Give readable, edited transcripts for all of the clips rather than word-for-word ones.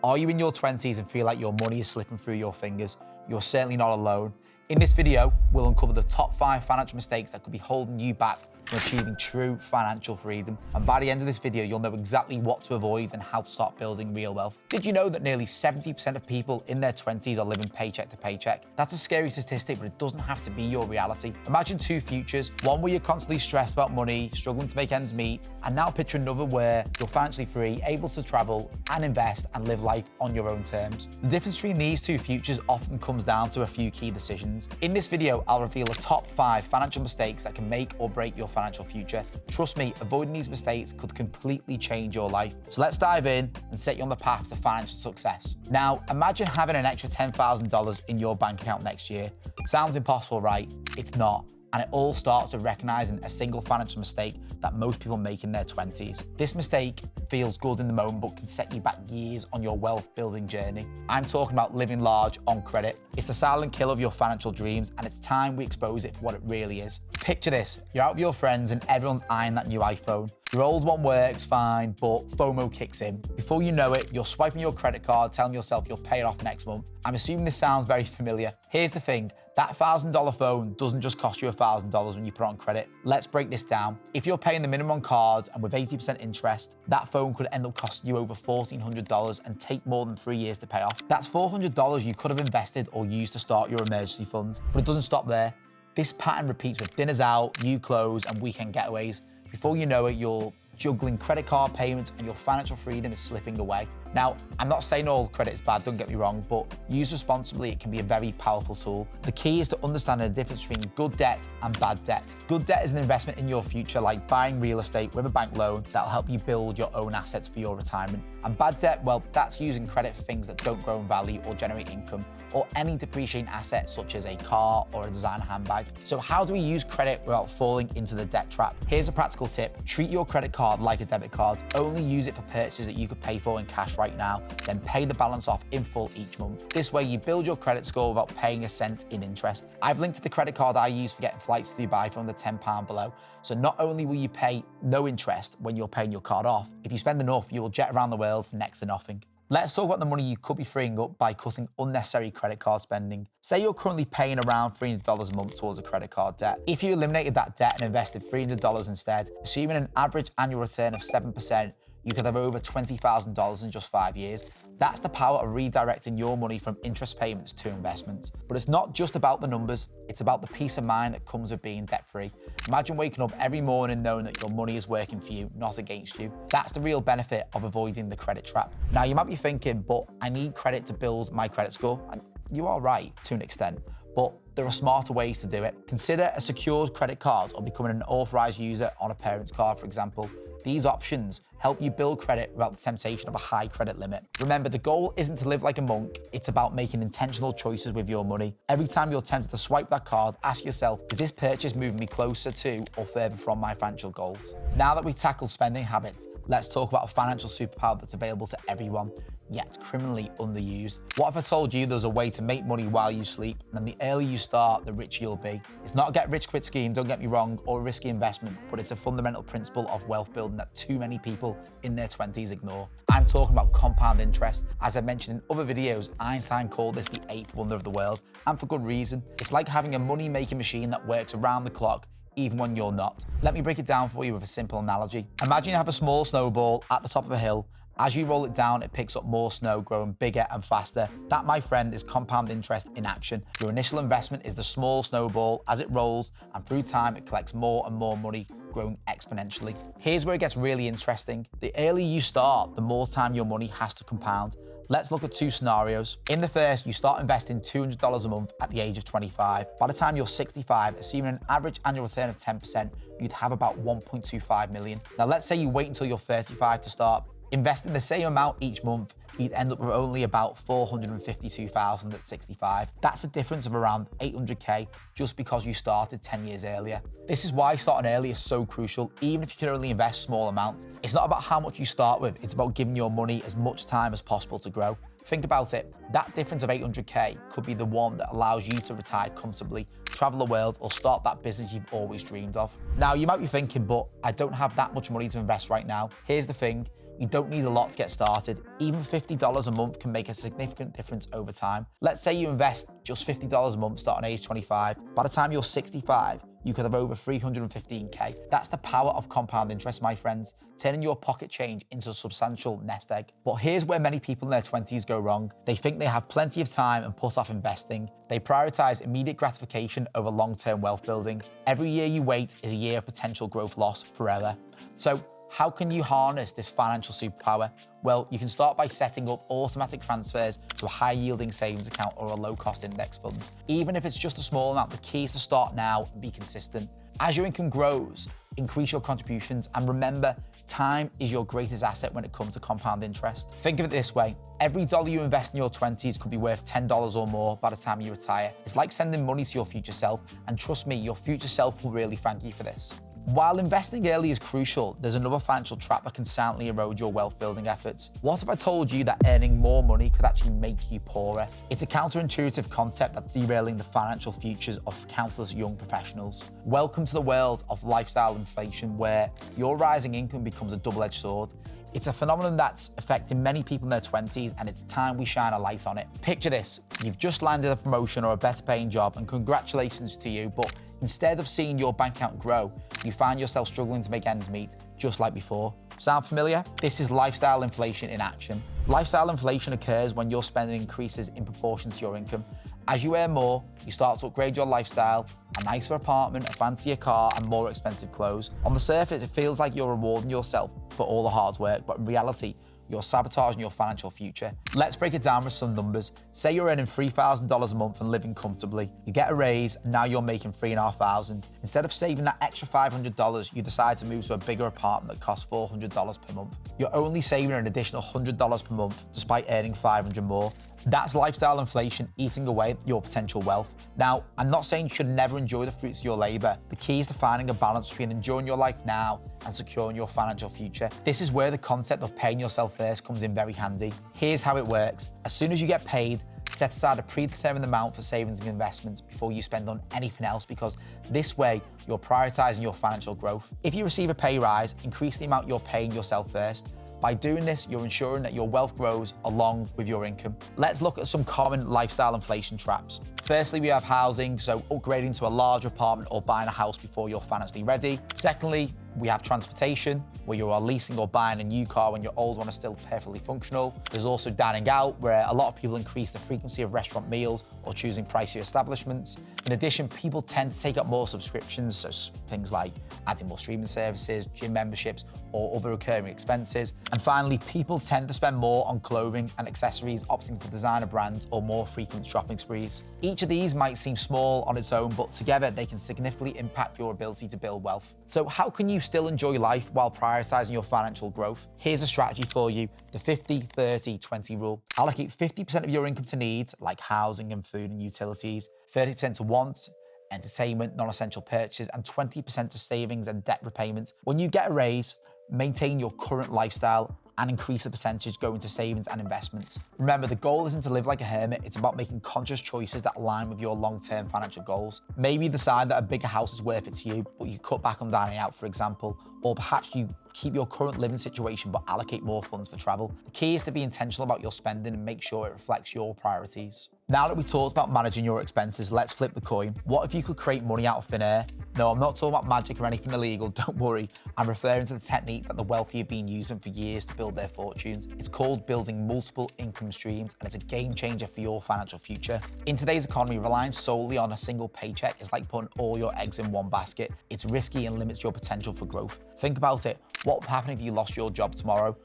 Are you in your 20s and feel like your money is slipping through your fingers? You're certainly not alone. In this video, we'll uncover the top 5 financial mistakes that could be holding you back from achieving true financial freedom. And by the end of this video, you'll know exactly what to avoid and how to start building real wealth. Did you know that nearly 70% of people in their 20s are living paycheck to paycheck? That's a scary statistic, but it doesn't have to be your reality. Imagine 2 futures, one where you're constantly stressed about money, struggling to make ends meet, and now picture another where you're financially free, able to travel and invest and live life on your own terms. The difference between these 2 futures often comes down to a few key decisions. In this video, I'll reveal the top 5 financial mistakes that can make or break your financial future. Trust me, avoiding these mistakes could completely change your life. So let's dive in and set you on the path to financial success. Now, imagine having an extra $10,000 in your bank account next year. Sounds impossible, right? It's not. And it all starts with recognizing a single financial mistake that most people make in their 20s. This mistake feels good in the moment, but can set you back years on your wealth building journey. I'm talking about living large on credit. It's the silent killer of your financial dreams, and it's time we expose it for what it really is. Picture this, you're out with your friends and everyone's eyeing that new iPhone. Your old one works fine, but FOMO kicks in. Before you know it, you're swiping your credit card, telling yourself you'll pay it off next month. I'm assuming this sounds very familiar. Here's the thing, that $1,000 phone doesn't just cost you $1,000 when you put it on credit. Let's break this down. If you're paying the minimum on cards and with 80% interest, that phone could end up costing you over $1,400 and take more than 3 years to pay off. That's $400 you could have invested or used to start your emergency fund. But it doesn't stop there. This pattern repeats with dinners out, new clothes, and weekend getaways. Before you know it, you're juggling credit card payments and your financial freedom is slipping away. Now, I'm not saying all credit is bad, don't get me wrong, but used responsibly, it can be a very powerful tool. The key is to understand the difference between good debt and bad debt. Good debt is an investment in your future, like buying real estate with a bank loan that'll help you build your own assets for your retirement. And bad debt, well, that's using credit for things that don't grow in value or generate income, or any depreciating asset such as a car or a designer handbag. So how do we use credit without falling into the debt trap? Here's a practical tip. Treat your credit card like a debit card. Only use it for purchases that you could pay for in cash right now, then pay the balance off in full each month. This way you build your credit score without paying a cent in interest. I've linked to the credit card I use for getting flights to Dubai for under £10 below. So not only will you pay no interest when you're paying your card off, if you spend enough, you will jet around the world for next to nothing. Let's talk about the money you could be freeing up by cutting unnecessary credit card spending. Say you're currently paying around $300 a month towards a credit card debt. If you eliminated that debt and invested $300 instead, assuming an average annual return of 7%, you could have over $20,000 in just 5 years. That's the power of redirecting your money from interest payments to investments. But it's not just about the numbers, it's about the peace of mind that comes with being debt-free. Imagine waking up every morning knowing that your money is working for you, not against you. That's the real benefit of avoiding the credit trap. Now, you might be thinking, but I need credit to build my credit score. And you are right to an extent, but there are smarter ways to do it. Consider a secured credit card or becoming an authorized user on a parent's card, for example. These options help you build credit without the temptation of a high credit limit. Remember, the goal isn't to live like a monk, it's about making intentional choices with your money. Every time you're tempted to swipe that card, ask yourself, is this purchase moving me closer to or further from my financial goals? Now that we've tackled spending habits, let's talk about a financial superpower that's available to everyone, yet criminally underused. What if I told you there's a way to make money while you sleep, and then the earlier you start, the richer you'll be? It's not a get-rich-quick scheme, don't get me wrong, or a risky investment, but it's a fundamental principle of wealth building that too many people in their 20s ignore. I'm talking about compound interest. As I mentioned in other videos, Einstein called this the 8th wonder of the world, and for good reason. It's like having a money-making machine that works around the clock, even when you're not. Let me break it down for you with a simple analogy. Imagine you have a small snowball at the top of a hill. As you roll it down, it picks up more snow, growing bigger and faster. That, my friend, is compound interest in action. Your initial investment is the small snowball. As it rolls, and through time, it collects more and more money, growing exponentially. Here's where it gets really interesting. The earlier you start, the more time your money has to compound. Let's look at 2 scenarios. In the first, you start investing $200 a month at the age of 25. By the time you're 65, assuming an average annual return of 10%, you'd have about $1.25 million. Now, let's say you wait until you're 35 to start. Investing the same amount each month, you'd end up with only about $452,000 at 65. That's a difference of around $800K just because you started 10 years earlier. This is why starting early is so crucial, even if you can only invest small amounts. It's not about how much you start with, it's about giving your money as much time as possible to grow. Think about it, that difference of $800K could be the one that allows you to retire comfortably, travel the world, or start that business you've always dreamed of. Now, you might be thinking, but I don't have that much money to invest right now. Here's the thing, You don't need a lot to get started. Even $50 a month can make a significant difference over time. Let's say you invest just $50 a month starting at age 25. By the time you're 65, you could have over 315K. That's the power of compound interest, my friends, turning your pocket change into a substantial nest egg. But here's where many people in their 20s go wrong. They think they have plenty of time and put off investing. They prioritize immediate gratification over long-term wealth building. Every year you wait is a year of potential growth loss forever. So how can you harness this financial superpower? Well, you can start by setting up automatic transfers to a high-yielding savings account or a low-cost index fund. Even if it's just a small amount, the key is to start now and be consistent. As your income grows, increase your contributions, and remember, time is your greatest asset when it comes to compound interest. Think of it this way. Every dollar you invest in your 20s could be worth $10 or more by the time you retire. It's like sending money to your future self, and trust me, your future self will really thank you for this. While investing early is crucial, there's another financial trap that can silently erode your wealth building efforts. What if I told you that earning more money could actually make you poorer? It's a counterintuitive concept that's derailing the financial futures of countless young professionals. Welcome to the world of lifestyle inflation, where your rising income becomes a double-edged sword. It's a phenomenon that's affecting many people in their 20s, and it's time we shine a light on it. Picture this: you've just landed a promotion or a better paying job, and congratulations to you, but instead of seeing your bank account grow, you find yourself struggling to make ends meet, just like before. Sound familiar? This is lifestyle inflation in action. Lifestyle inflation occurs when your spending increases in proportion to your income. As you earn more, you start to upgrade your lifestyle: a nicer apartment, a fancier car, and more expensive clothes. On the surface, it feels like you're rewarding yourself for all the hard work, but in reality, you're sabotaging your financial future. Let's break it down with some numbers. Say you're earning $3,000 a month and living comfortably. You get a raise, and now you're making $3,500. Instead of saving that extra $500, you decide to move to a bigger apartment that costs $400 per month. You're only saving an additional $100 per month despite earning $500 more. That's lifestyle inflation eating away at your potential wealth. Now, I'm not saying you should never enjoy the fruits of your labor. The key is to finding a balance between enjoying your life now and securing your financial future. This is where the concept of paying yourself first comes in very handy. Here's how it works. As soon as you get paid, set aside a predetermined amount for savings and investments before you spend on anything else, because this way you're prioritizing your financial growth. If you receive a pay rise, increase the amount you're paying yourself first. By doing this, you're ensuring that your wealth grows along with your income. Let's look at some common lifestyle inflation traps. Firstly, we have housing, so upgrading to a larger apartment or buying a house before you're financially ready. Secondly, we have transportation, where you are leasing or buying a new car when your old one is still perfectly functional. There's also dining out, where a lot of people increase the frequency of restaurant meals or choosing pricier establishments. In addition, people tend to take up more subscriptions, so things like adding more streaming services, gym memberships, or other recurring expenses. And finally, people tend to spend more on clothing and accessories, opting for designer brands or more frequent shopping sprees. Each of these might seem small on its own, but together they can significantly impact your ability to build wealth. So how can you still enjoy life while prioritizing your financial growth? Here's a strategy for you: the 50-30-20 rule. Allocate 50% of your income to needs like housing and food and utilities, 30% to wants, entertainment, non-essential purchases, and 20% to savings and debt repayment. When you get a raise, maintain your current lifestyle and increase the percentage going to savings and investments. Remember, the goal isn't to live like a hermit, it's about making conscious choices that align with your long-term financial goals. Maybe you decide that a bigger house is worth it to you, but you cut back on dining out, for example, or perhaps you keep your current living situation but allocate more funds for travel. The key is to be intentional about your spending and make sure it reflects your priorities. Now that we've talked about managing your expenses, let's flip the coin. What if you could create money out of thin air? No, I'm not talking about magic or anything illegal, don't worry. I'm referring to the technique that the wealthy have been using for years to build their fortunes. It's called building multiple income streams, and it's a game changer for your financial future. In today's economy, relying solely on a single paycheck is like putting all your eggs in one basket. It's risky and limits your potential for growth. Think about it. What would happen if you lost your job tomorrow?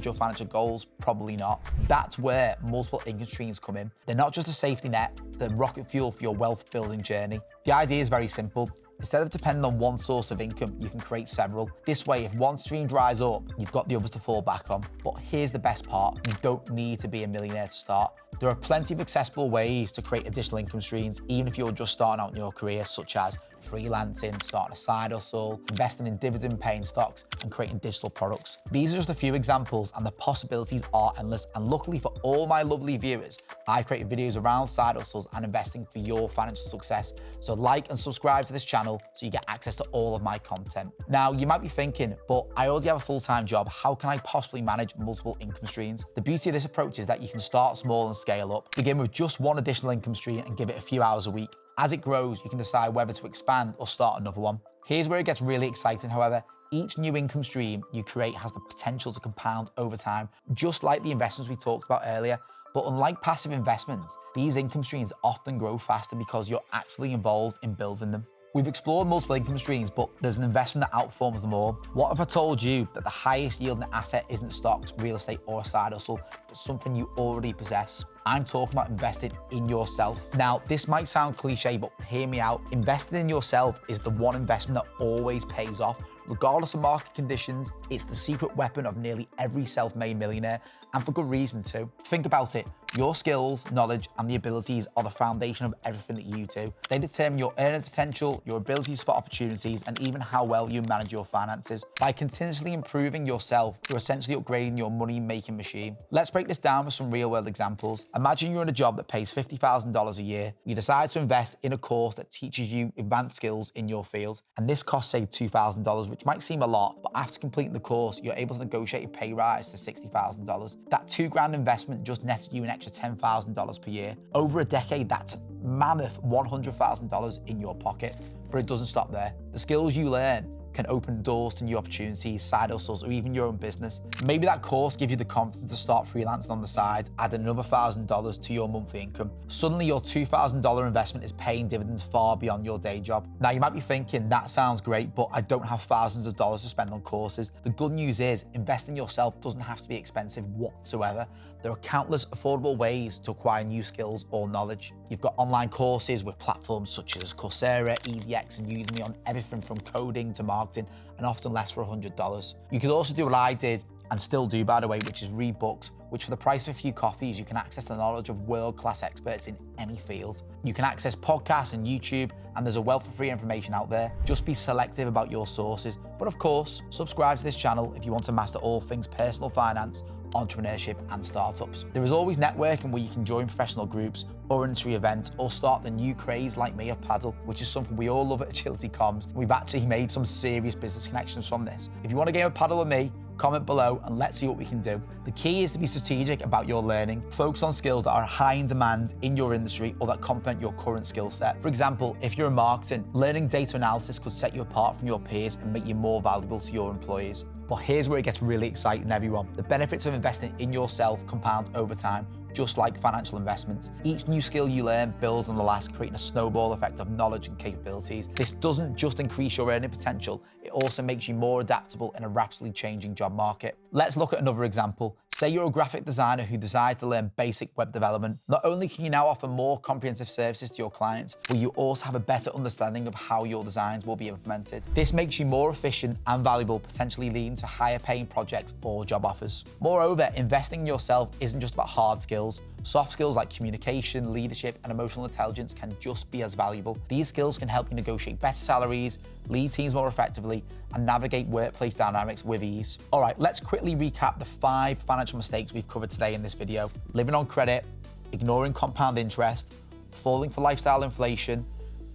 Your financial goals? Probably not. That's where multiple income streams come in. They're not just a safety net, they're rocket fuel for your wealth building journey. The idea is very simple. Instead of depending on one source of income, you can create several. This way, if one stream dries up, you've got the others to fall back on. But here's the best part: you don't need to be a millionaire to start. There are plenty of accessible ways to create additional income streams, even if you're just starting out in your career, such as freelancing, starting a side hustle, investing in dividend-paying stocks, and creating digital products. These are just a few examples, and the possibilities are endless. And luckily for all my lovely viewers, I've created videos around side hustles and investing for your financial success. So like and subscribe to this channel so you get access to all of my content. Now, you might be thinking, but I already have a full-time job. How can I possibly manage multiple income streams? The beauty of this approach is that you can start small and scale up. Begin with just one additional income stream and give it a few hours a week. As it grows, you can decide whether to expand or start another one. Here's where it gets really exciting, however. Each new income stream you create has the potential to compound over time, just like the investments we talked about earlier. But unlike passive investments, these income streams often grow faster because you're actually involved in building them. We've explored multiple income streams, but there's an investment that outperforms them all. What if I told you that the highest yielding asset isn't stocks, real estate, or a side hustle, but something you already possess? I'm talking about investing in yourself. Now, this might sound cliche, but hear me out. Investing in yourself is the one investment that always pays off. Regardless of market conditions, it's the secret weapon of nearly every self-made millionaire, and for good reason too. Think about it. Your skills, knowledge, and the abilities are the foundation of everything that you do. They determine your earning potential, your ability to spot opportunities, and even how well you manage your finances. By continuously improving yourself, you're essentially upgrading your money-making machine. Let's break this down with some real-world examples. Imagine you're in a job that pays $50,000 a year. You decide to invest in a course that teaches you advanced skills in your field, and this costs, say, $2,000, which might seem a lot, but after completing the course, you're able to negotiate a pay rise to $60,000. That $2,000 investment just netted you an extra $10,000 per year. Over a decade, that's a mammoth $100,000 in your pocket. But it doesn't stop there. The skills you learn can open doors to new opportunities, side hustles, or even your own business. Maybe that course gives you the confidence to start freelancing on the side, add another $1,000 to your monthly income. Suddenly, your $2,000 investment is paying dividends far beyond your day job. Now, you might be thinking, that sounds great, but I don't have thousands of dollars to spend on courses. The good news is, investing in yourself doesn't have to be expensive whatsoever. There are countless affordable ways to acquire new skills or knowledge. You've got online courses with platforms such as Coursera, EDX, and Udemy on everything from coding to marketing, and often less for $100. You could also do what I did, and still do, by the way, which is read books, which for the price of a few coffees, you can access the knowledge of world-class experts in any field. You can access podcasts and YouTube, and there's a wealth of free information out there. Just be selective about your sources. But of course, subscribe to this channel if you want to master all things personal finance, entrepreneurship, and startups. There is always networking where you can join professional groups or industry events, or start the new craze like me of paddle, which is something we all love at Agility Comms. We've actually made some serious business connections from this. If you want a game of paddle with me, comment below and let's see what we can do. The key is to be strategic about your learning. Focus on skills that are high in demand in your industry or that complement your current skill set. For example, if you're in marketing, learning data analysis could set you apart from your peers and make you more valuable to your employees. But here's where it gets really exciting, everyone. The benefits of investing in yourself compound over time, just like financial investments. Each new skill you learn builds on the last, creating a snowball effect of knowledge and capabilities. This doesn't just increase your earning potential, it also makes you more adaptable in a rapidly changing job market. Let's look at another example. Say you're a graphic designer who decides to learn basic web development. Not only can you now offer more comprehensive services to your clients, but you also have a better understanding of how your designs will be implemented. This makes you more efficient and valuable, potentially leading to higher paying projects or job offers. Moreover, investing in yourself isn't just about hard skills. Soft skills like communication, leadership, and emotional intelligence can just be as valuable. These skills can help you negotiate better salaries, lead teams more effectively, and navigate workplace dynamics with ease. All right, let's quickly recap the 5 financial mistakes we've covered today in this video. Living on credit, ignoring compound interest, falling for lifestyle inflation,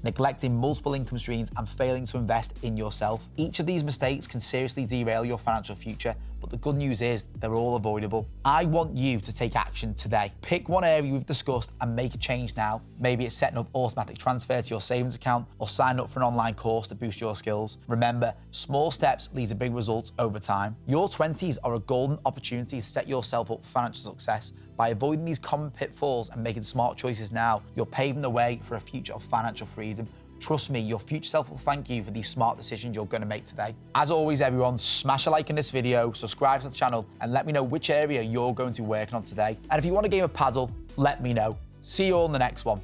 neglecting multiple income streams, and failing to invest in yourself. Each of these mistakes can seriously derail your financial future, but the good news is they're all avoidable. I want you to take action today. Pick one area we've discussed and make a change now. Maybe it's setting up automatic transfer to your savings account or sign up for an online course to boost your skills. Remember, small steps lead to big results over time. Your 20s are a golden opportunity to set yourself up for financial success. By avoiding these common pitfalls and making smart choices now, you're paving the way for a future of financial freedom. Trust me, your future self will thank you for these smart decisions you're going to make today. As always, everyone, smash a like in this video, subscribe to the channel, and let me know which area you're going to be working on today. And if you want a game of paddle, let me know. See you all in the next one.